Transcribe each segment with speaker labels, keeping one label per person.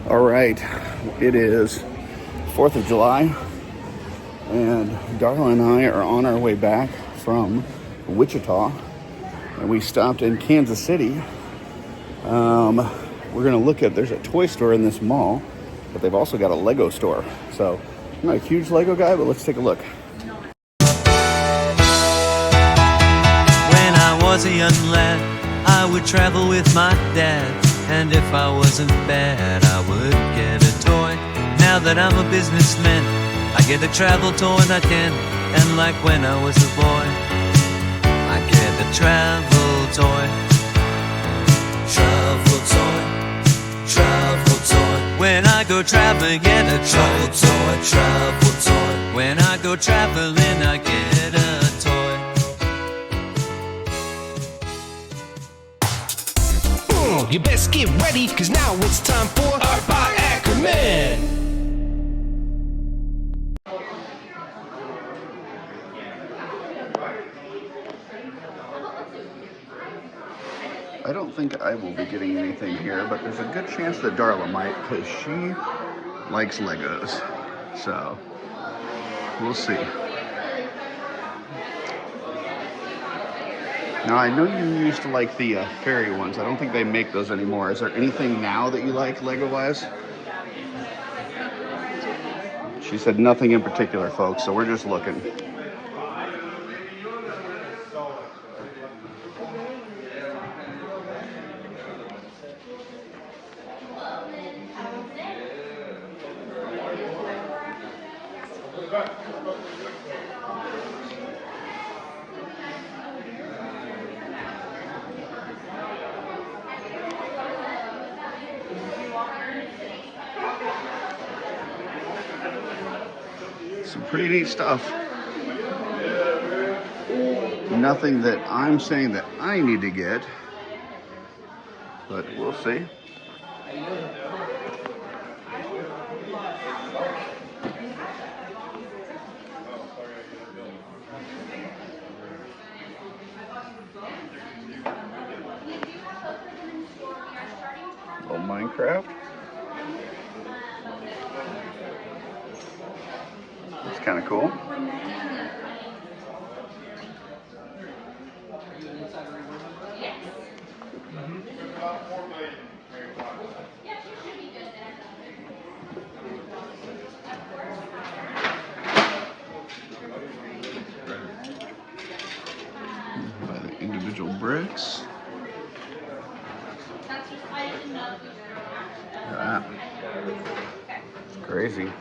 Speaker 1: All right, it is 4th of July, and Darla and I are on our way back from Wichita, and we stopped in Kansas City. We're going to look at, there's a toy store in this mall, but they've also got a Lego store. So I'm not a huge Lego guy, but let's take a look.
Speaker 2: When I was a young lad, I would travel with my dad. And if I wasn't bad, I would get a toy. Now that I'm a businessman, I get a travel toy that can. And like when I was a boy, I get a travel toy. Travel toy, travel toy. When I go traveling, get a travel toy. Travel toy. When I go traveling, I get a toy.
Speaker 3: You best get ready, cause now it's time for Art by Akerman.
Speaker 1: I don't think I will be getting anything here, but there's a good chance that Darla might, because she likes Legos. So, we'll see. Now, I know you used to like the fairy ones. I don't think they make those anymore. Is there anything now that you like Lego-wise? She said nothing in particular, folks, so we're just looking. Some pretty neat stuff. Nothing that I'm saying that I need to get, but we'll see. Oh, Minecraft. That's kind of cool. By the individual bricks. Look at that. It's crazy.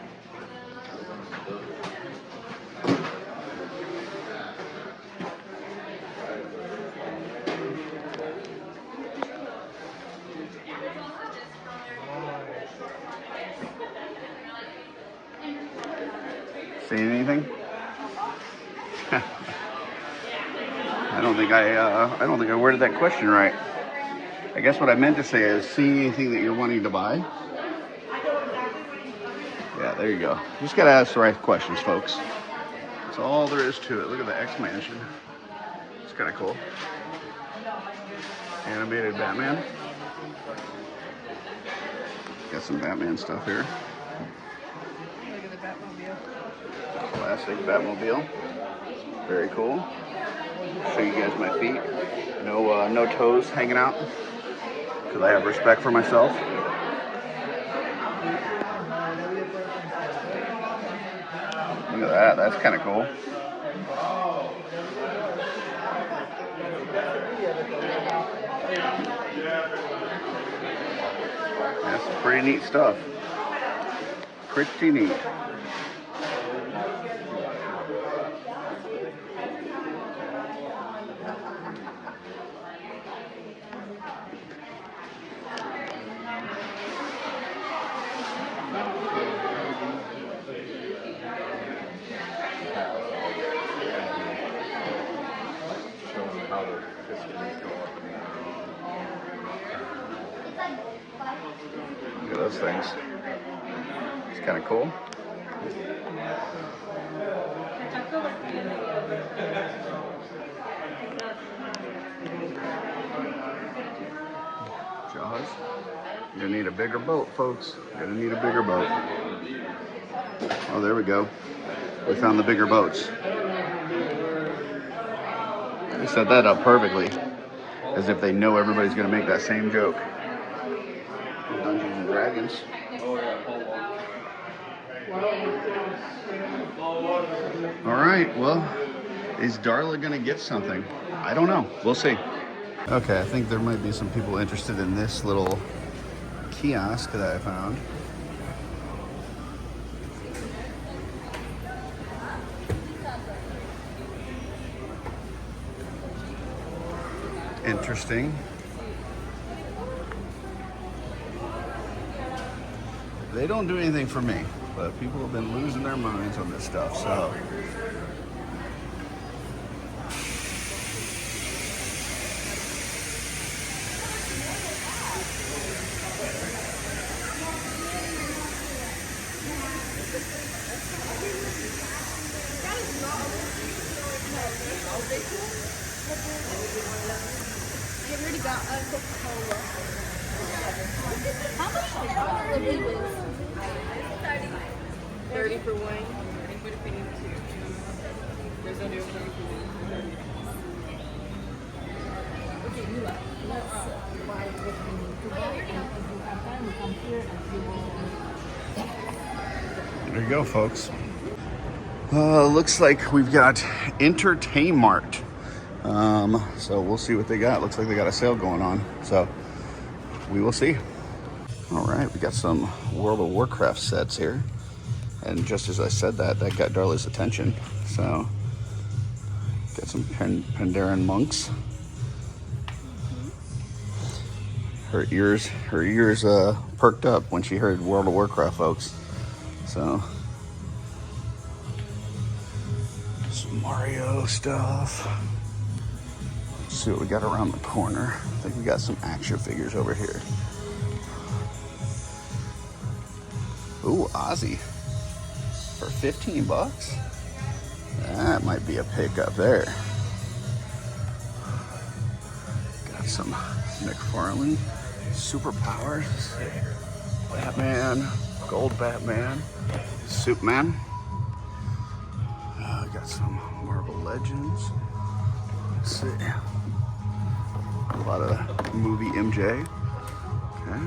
Speaker 1: See anything? I don't think I worded that question right. I guess what I meant to say is, see anything that you're wanting to buy? Yeah, there you go. You just gotta ask the right questions, folks. That's all there is to it. Look at the X Mansion. It's kind of cool. Animated Batman. Got some Batman stuff here.
Speaker 4: Look at the Batmobile.
Speaker 1: Classic Batmobile. Very cool. Show you guys my feet. No toes hanging out, because I have respect for myself. Look at that. That's kind of cool. That's some pretty neat stuff. Pretty neat. Look at those things. It's kind of cool. Jaws. You're gonna need a bigger boat, folks. You're gonna need a bigger boat. Oh, there we go. We found the bigger boats. They set that up perfectly, as if they know everybody's gonna make that same joke. Dungeons and Dragons. All right, well, is Darla gonna get something? I don't know. We'll see. Okay, I think there might be some people interested in this little kiosk that I found. Interesting. They don't do anything for me, but people have been losing their minds on this stuff, so.
Speaker 5: I've already got a Coca-Cola. How much is Labubu?
Speaker 4: 30 for one. What if we need two? There's no deal for 30
Speaker 1: There you go, folks. Looks like we've got EntertainMart. So we'll see what they got. Looks like they got a sale going on. So we will see. All right, we got some World of Warcraft sets here. And just as I said that, that got Darla's attention. So got some Pandaren monks. Her ears perked up when she heard World of Warcraft, folks. So some Mario stuff. Let's see what we got around the corner. I think we got some action figures over here. Ooh, Ozzy. For 15 bucks? That might be a pickup there. Got some McFarlane superpowers. Batman, gold Batman, Superman. Got some Marvel Legends. Let's see. A lot of movie MJ. Okay.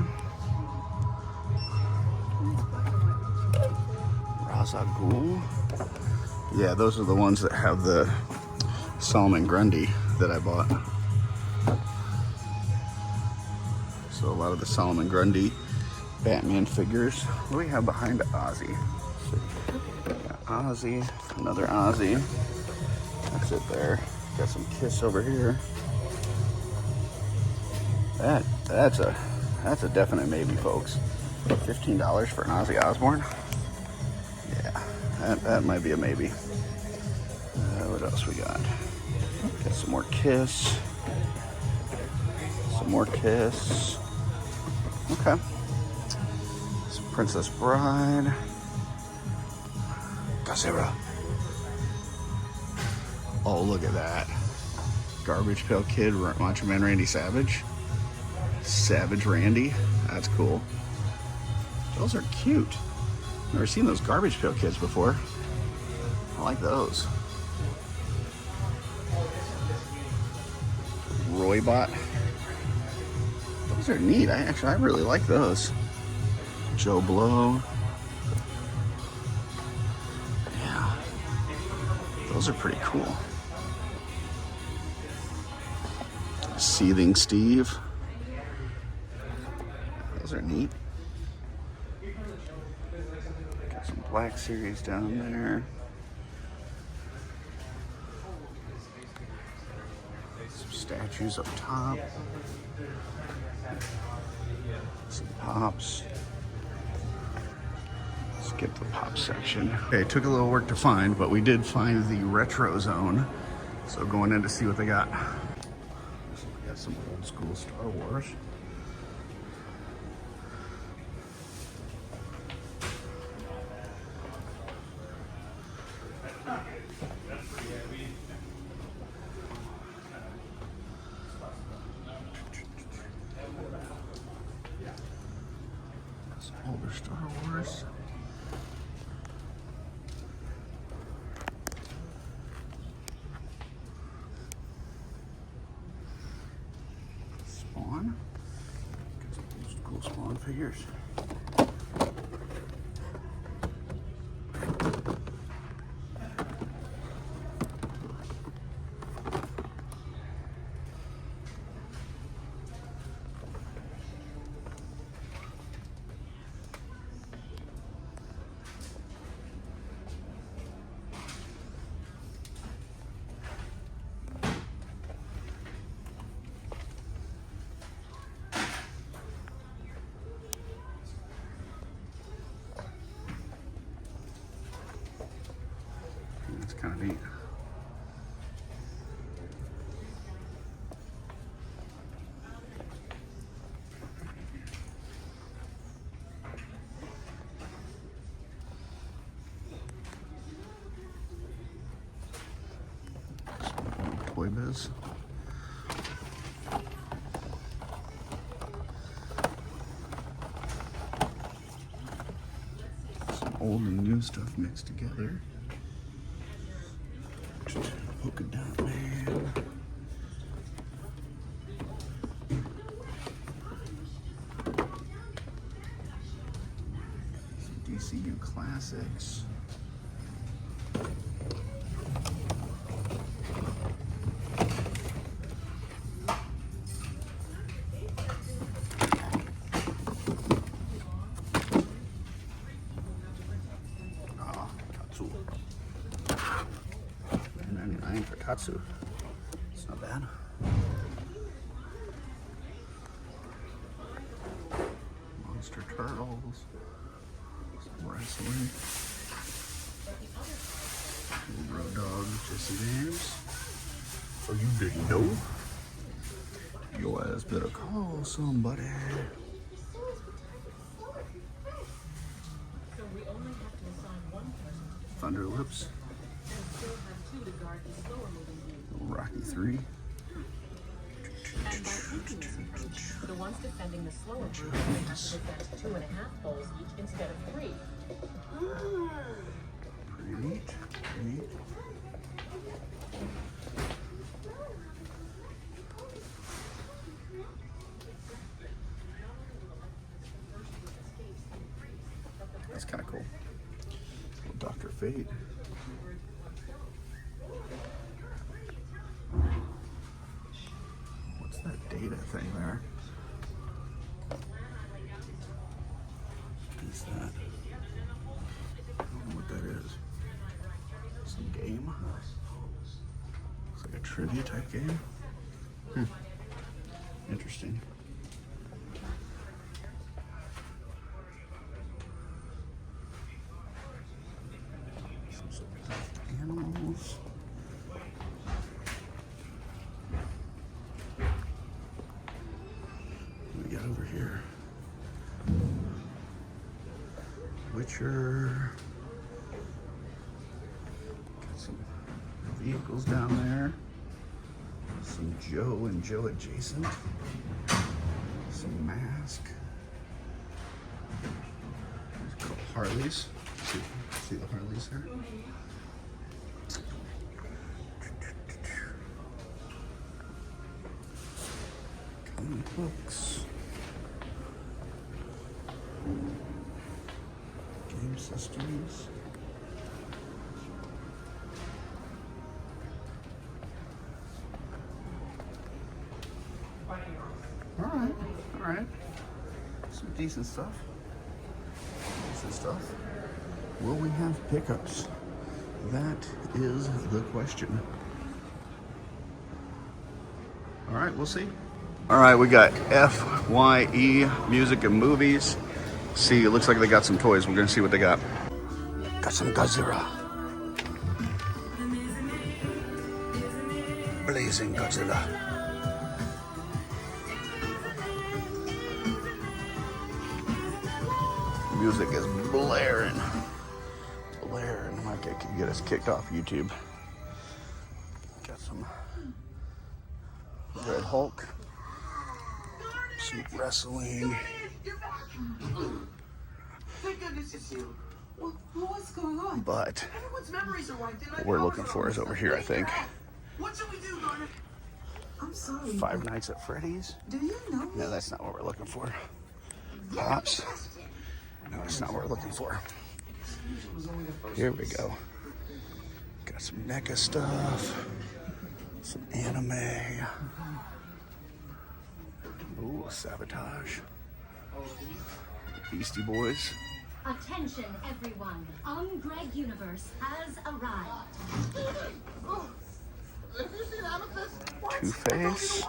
Speaker 1: Ra's al Ghul. Yeah, those are the ones that have the Solomon Grundy that I bought. So a lot of the Solomon Grundy Batman figures. What do we have behind Ozzy? Got Ozzy, another Ozzy. That's it there. Got some Kiss over here. That's a definite maybe, folks. $15 for an Ozzy Osbourne? Yeah, that might be a maybe. What else we got? Got some more Kiss. Some more Kiss. Okay. Some Princess Bride. Godzilla. Oh, look at that. Garbage Pail Kid, Macho Man Randy Savage. Savage Randy. That's cool. Those are cute. Never seen those Garbage Pail Kids before. I like those. Roybot. Those are neat. I really like those. Joe Blow. Yeah. Those are pretty cool. Seething Steve. Those are neat. Got some Black Series down there. Some statues up top. Some pops. Skip the pop section. Okay, it took a little work to find, but we did find the retro zone. So going in to see what they got. So we got some old school Star Wars. Another Star Wars. Spawn. Got some cool Spawn figures. That's kind of neat. Toy Biz. Some old and new stuff mixed together. Polka dot man. Some DCU classics. Tatsu. $9.99 for Tatsu. It's not bad. Monster Turtles. Some wrestling. Road Dog, Jesse James. Oh, you didn't know? Your ass better call somebody. Thunder Lips. Rocky 3.
Speaker 6: And by taking this approach, the ones defending the slower group may have to defend 2.5 bowls each instead of 3.
Speaker 1: Pretty neat. Pretty neat. That's kind of cool. Dr. Fate. What's that data thing there? What is that? I don't know what that is. Some game? Looks like a trivia type game. Interesting. Animals. What do we got over here? Witcher. Got some vehicles down there. Some Joe and Joe adjacent. Some Mask. There's a couple Harleys. See the Harleys here? Comic books. Game systems. All right. Some decent stuff. Will we have pickups? That is the question. All right, we'll see. All right, we got FYE Music and Movies. See, it looks like they got some toys. We're gonna see what they got. Got some Godzilla. Blazing Godzilla. Music is blaring. Might get us kicked off YouTube. Got some Red Hulk. Some wrestling.
Speaker 7: goodness it's you. Well, what's going on?
Speaker 1: But
Speaker 7: Everyone's memories are wiped.
Speaker 1: what we're looking for is over here, I think.
Speaker 7: What should we do, Garner? I'm sorry.
Speaker 1: Five Nights at Freddy's.
Speaker 7: Do you know me?
Speaker 1: No, that's not what we're looking for. Pops. No, that's not what we're looking for. Here we go. Got some NECA stuff. Some anime. Ooh, Sabotage. Beastie Boys.
Speaker 8: Attention, everyone. Greg Universe has arrived.
Speaker 1: Two-Face.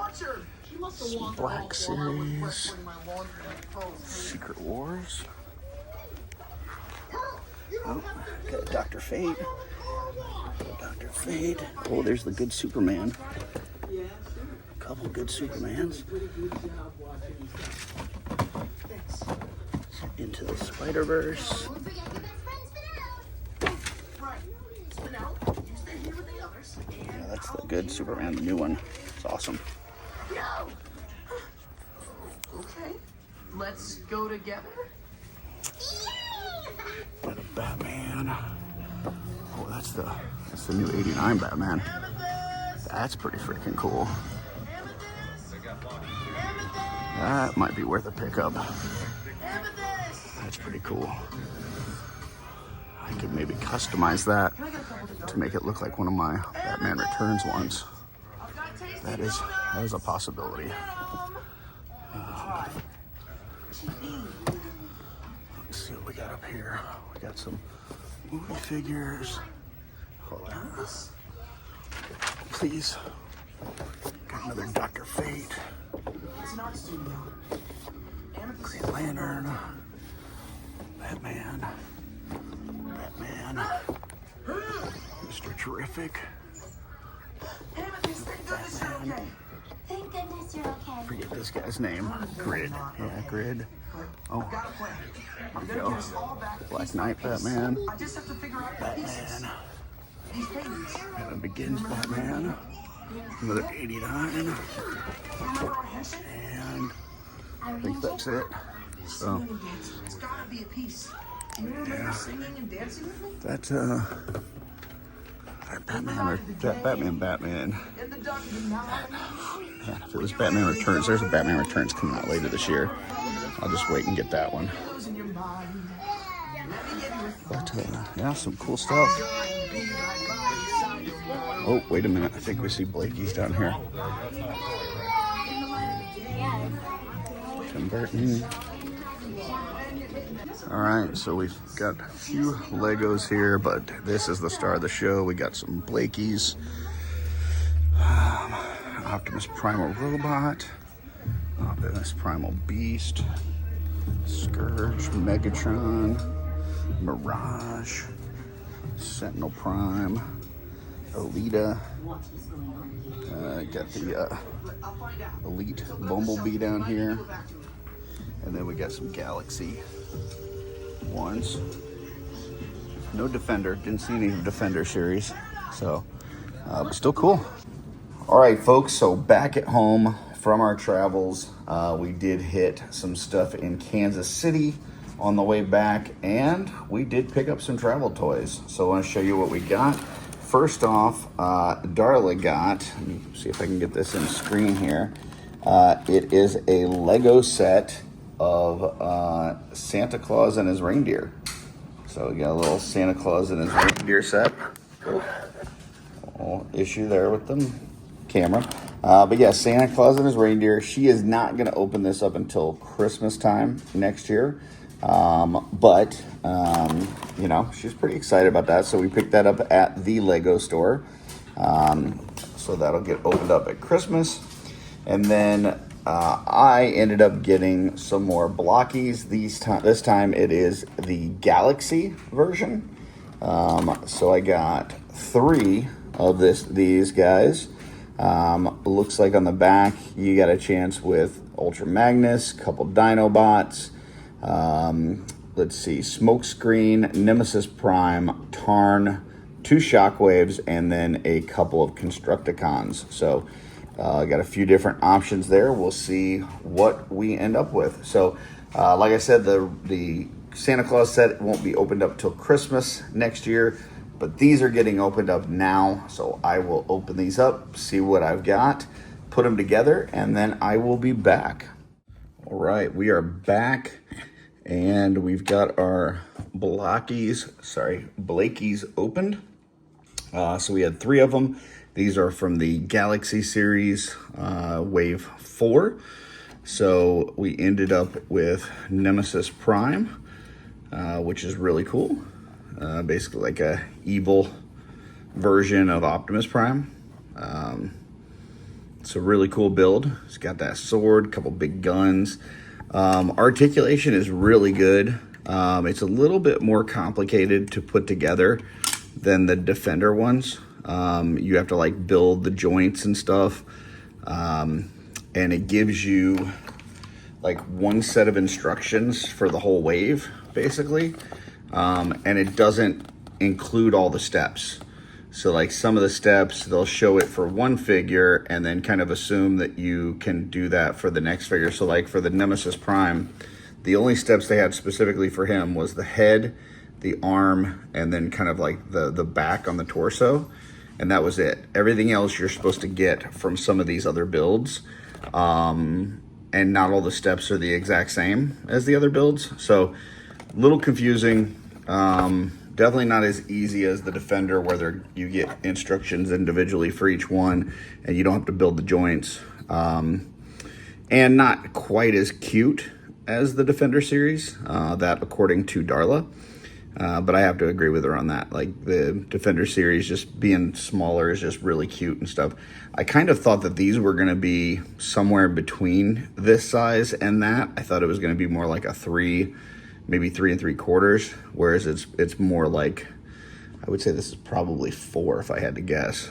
Speaker 1: Some Black Series. Secret Wars. Oh, got Dr. Fate. Dr. Fate. Oh, there's the good Superman. A couple good Supermans. Into the Spider-Verse. Yeah, that's the good Superman, the new one. It's awesome.
Speaker 7: Okay, let's go together.
Speaker 1: Got a Batman. Oh, that's the new '89 Batman. That's pretty freaking cool. That might be worth a pickup. That's pretty cool. I could maybe customize that to make it look like one of my Batman Returns ones. That is a possibility. Let's see what we got up here. We got some movie figures. Hold on. Please. Got another Dr. Fate. Green Lantern. Batman. Mr. Terrific. Batman.
Speaker 5: Thank goodness you're okay.
Speaker 1: Forget this guy's name. Grid. Yeah, Grid. Oh, there you go. Black Knight Batman. Batman. And Begins Batman. Another '89. And I think that's it. So,
Speaker 7: It's gotta be a piece. You remember singing and dancing with me?
Speaker 1: that's Batman.
Speaker 7: And the duck and
Speaker 1: Yeah, if it was Batman Returns, there's a Batman Returns coming out later this year. I'll just wait and get that one.
Speaker 7: losing your mind.
Speaker 1: But yeah, some cool stuff. Oh, wait a minute. I think we see Blakey's down here. Tim Burton. All right, so we've got a few Legos here, but this is the star of the show. We got some Blakey's. Optimus Primal Robot. Optimus Primal Beast. Scourge, Megatron, Mirage, Sentinel Prime, Alita. Got the Elite Bumblebee down here. And then we got some Galaxy ones. No Defender. Didn't see any Defender series. So, but still cool. All right, folks. So back at home from our travels, we did hit some stuff in Kansas City on the way back, and we did pick up some travel toys. So I want to show you what we got. First off, Darla got, let me see if I can get this in screen here. It is a Lego set of Santa Claus and his reindeer. So we got a little Santa Claus and his reindeer set. Little issue there with the camera. But yeah, Santa Claus and his reindeer. She is not going to open this up until Christmas time next year. But you know, she's pretty excited about that. So we picked that up at the Lego store. So that'll get opened up at Christmas. And then I ended up getting some more blockies. This time it is the Galaxy version. So I got 3 of these guys. Looks like on the back you got a chance with Ultra Magnus, couple Dinobots, let's see, Smokescreen, Nemesis Prime, Tarn, 2 Shockwaves, and then a couple of Constructicons. So got a few different options there. We'll see what we end up with. So like I said, the Santa Claus set won't be opened up till Christmas next year, but these are getting opened up now. So I will open these up, see what I've got, put them together, and then I will be back. All right, we are back, and we've got our Blackies opened. So we had 3 of them. These are from the Galaxy series, Wave 4. So we ended up with Nemesis Prime, which is really cool. Basically like a evil version of Optimus Prime. It's a really cool build. It's got that sword, couple big guns. Articulation is really good. It's a little bit more complicated to put together than the Defender ones. You have to like build the joints and stuff. And it gives you like one set of instructions for the whole wave, basically. And it doesn't include all the steps. So like some of the steps, they'll show it for one figure and then kind of assume that you can do that for the next figure. So like for the Nemesis Prime, the only steps they had specifically for him was the head, the arm, and then kind of like the back on the torso. And that was it. Everything else you're supposed to get from some of these other builds. And not all the steps are the exact same as the other builds. So a little confusing. Definitely not as easy as the Defender, where you get instructions individually for each one and you don't have to build the joints. And not quite as cute as the Defender series, that according to Darla. But I have to agree with her on that. Like the Defender series just being smaller is just really cute and stuff. I kind of thought that these were going to be somewhere between this size and that. I thought it was going to be more like a 3, maybe 3 3/4, whereas it's more like, I would say this is probably 4 if I had to guess.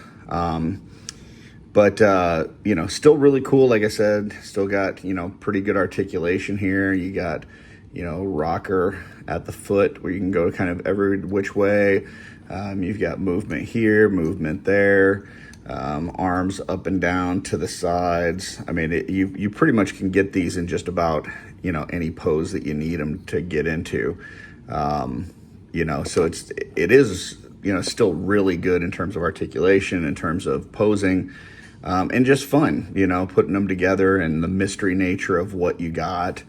Speaker 1: But you know, still really cool. Like I said, still got, you know, pretty good articulation here. You got, you know, rocker at the foot where you can go kind of every which way. You've got movement here, movement there, arms up and down to the sides. I mean, you pretty much can get these in just about, you know, any pose that you need them to get into. You know, so it is, you know, still really good in terms of articulation, in terms of posing, and just fun, you know, putting them together and the mystery nature of what you got.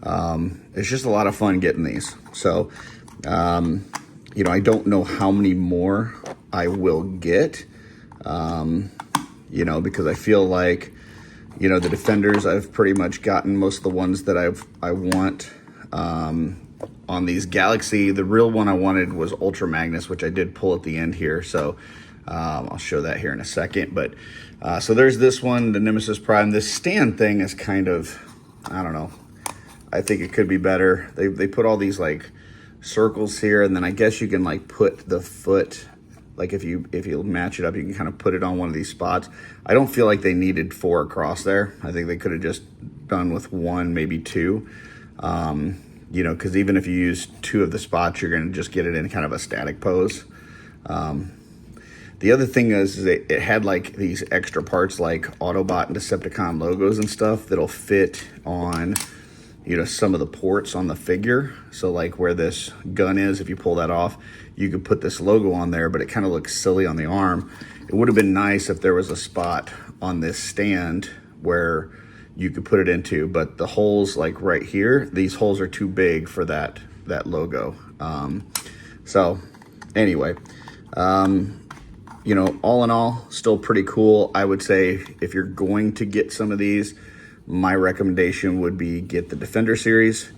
Speaker 1: It's just a lot of fun getting these. So, you know, I don't know how many more I will get, you know, because I feel like, you know, the Defenders, I've pretty much gotten most of the ones that I want. On these Galaxy, the real one I wanted was Ultra Magnus, which I did pull at the end here. So, I'll show that here in a second. But, so there's this one, the Nemesis Prime. This stand thing is kind of, I don't know. I think it could be better. They put all these like circles here, and then I guess you can like put the foot, like if you match it up, you can kind of put it on one of these spots. I don't feel like they needed 4 across there. I think they could have just done with 1, maybe 2. You know, because even if you use 2 of the spots, you're going to just get it in kind of a static pose. The other thing is it had like these extra parts like Autobot and Decepticon logos and stuff that'll fit on, you know, some of the ports on the figure. So like where this gun is, if you pull that off, you could put this logo on there, but it kind of looks silly on the arm. It would have been nice if there was a spot on this stand where you could put it into, but the holes like right here, these holes are too big for that logo. So anyway, you know, all in all, still pretty cool. I would say if you're going to get some of these, my recommendation would be get the Defender series.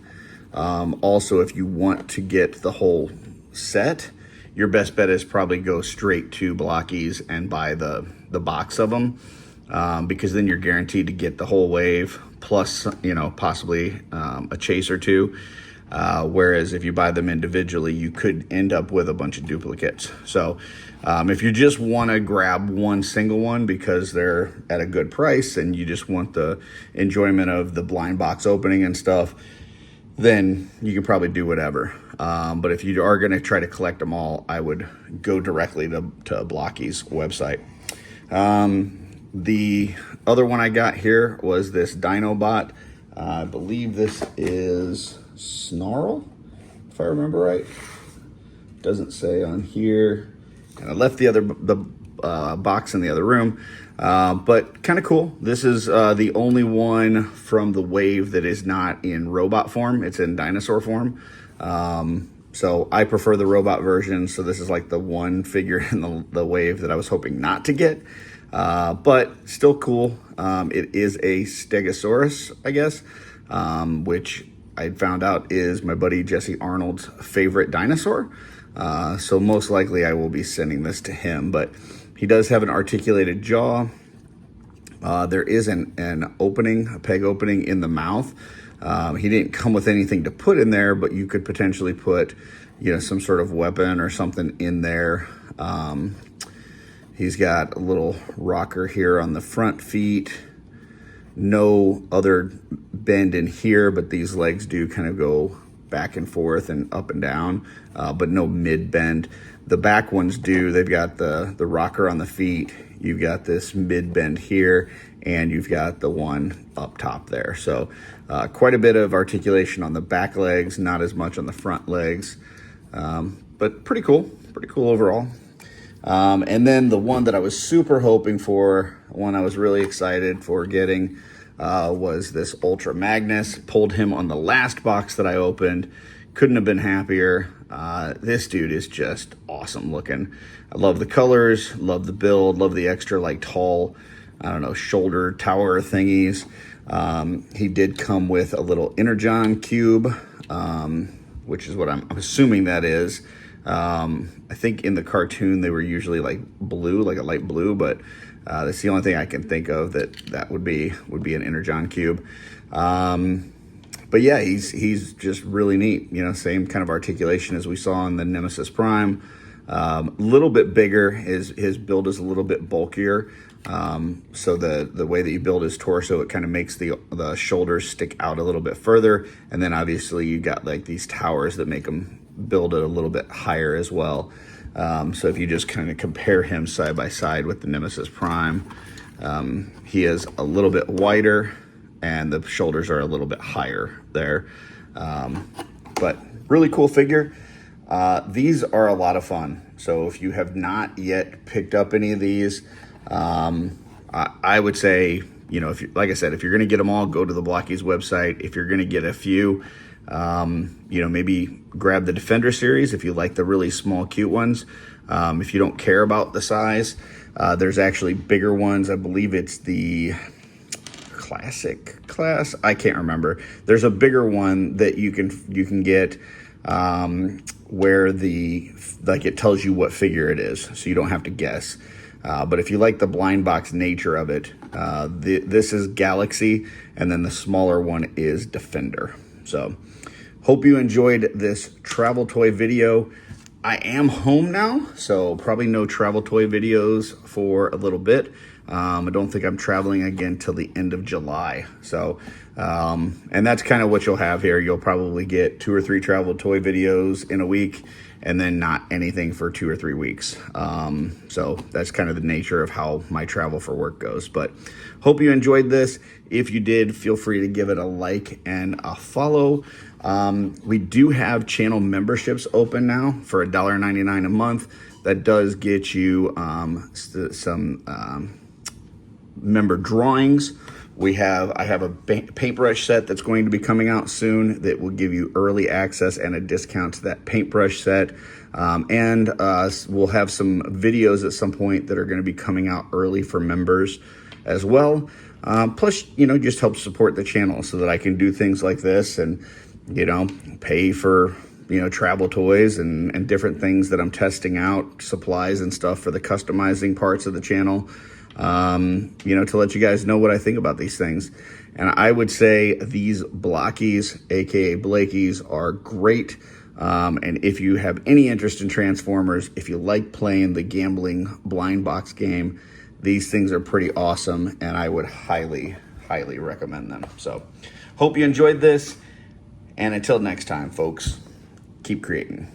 Speaker 1: Also, if you want to get the whole set, your best bet is probably go straight to Blockies and buy the box of them, because then you're guaranteed to get the whole wave plus, you know, possibly a chase or 2. Whereas if you buy them individually, you could end up with a bunch of duplicates. So if you just want to grab one single one because they're at a good price and you just want the enjoyment of the blind box opening and stuff, then you can probably do whatever. But if you are going to try to collect them all, I would go directly to Blocky's website. The other one I got here was this Dinobot. I believe this is Snarl. I remember right. Doesn't say on here. And I left the box in the other room, but kind of cool. This is the only one from the wave that is not in robot form. It's in dinosaur form. So I prefer the robot version. So this is like the one figure in the wave that I was hoping not to get, but still cool. It is a Stegosaurus, I guess, which I found out is my buddy Jesse Arnold's favorite dinosaur. So most likely I will be sending this to him, but he does have an articulated jaw. There is an opening, a peg opening in the mouth. He didn't come with anything to put in there, but you could potentially put, some sort of weapon or something in there. He's got a little rocker here on the front feet. No other bend in here, but these legs do kind of go back and forth and up and down, but no mid bend. The back ones do. They've got the rocker on the feet. You've got this mid bend here, and you've got the one up top there. So quite a bit of articulation on the back legs, not as much on the front legs, but pretty cool overall. And then the one that I was super hoping for, one I was really excited for getting, was this Ultra Magnus. Pulled him on the last box that I opened. Couldn't have been happier. This dude is just awesome looking. I love the colors, love the build, love the extra tall, shoulder tower thingies. He did come with a little Energon cube, which is what I'm assuming that is. I think in the cartoon they were usually blue, like a light blue, but that's the only thing I can think of that would be an Energon cube. But yeah, he's just really neat. Same kind of articulation as we saw in the Nemesis Prime. Little bit bigger. His build is a little bit bulkier. So the way that you build his torso, it kind of makes the shoulders stick out a little bit further. And then obviously you got these towers that make him build it a little bit higher as well. So if you just kind of compare him side by side with the Nemesis Prime, he is a little bit wider and the shoulders are a little bit higher there. But really cool figure. These are a lot of fun. So if you have not yet picked up any of these, I would say, like I said, if you're going to get them all, go to the Blockies website. If you're going to get a few, maybe grab the Defender series if you like the really small, cute ones. If you don't care about the size, there's actually bigger ones. I believe it's the Classic class. I can't remember. There's a bigger one that you can get, where it tells you what figure it is, so you don't have to guess. But if you like the blind box nature of it, this is Galaxy, and then the smaller one is Defender. So hope you enjoyed this travel toy video. I am home now, so probably no travel toy videos for a little bit. I don't think I'm traveling again till the end of July. So, and that's kind of what you'll have here. You'll probably get 2 or 3 travel toy videos in a week, and then not anything for 2 or 3 weeks. So that's kind of the nature of how my travel for work goes. But hope you enjoyed this. If you did, feel free to give it a like and a follow. We do have channel memberships open now for $1.99 a month. That does get you some member drawings. I have a paintbrush set that's going to be coming out soon that will give you early access and a discount to that paintbrush set. And we'll have some videos at some point that are going to be coming out early for members as well. Plus, just help support the channel so that I can do things like this and, pay for, travel toys and different things that I'm testing out, supplies and stuff for the customizing parts of the channel. To let you guys know what I think about these things. And I would say these Blockies, aka Blakies, are great. And if you have any interest in Transformers, if you like playing the gambling blind box game, these things are pretty awesome, and I would highly, highly recommend them. So hope you enjoyed this, and until next time, folks, keep creating.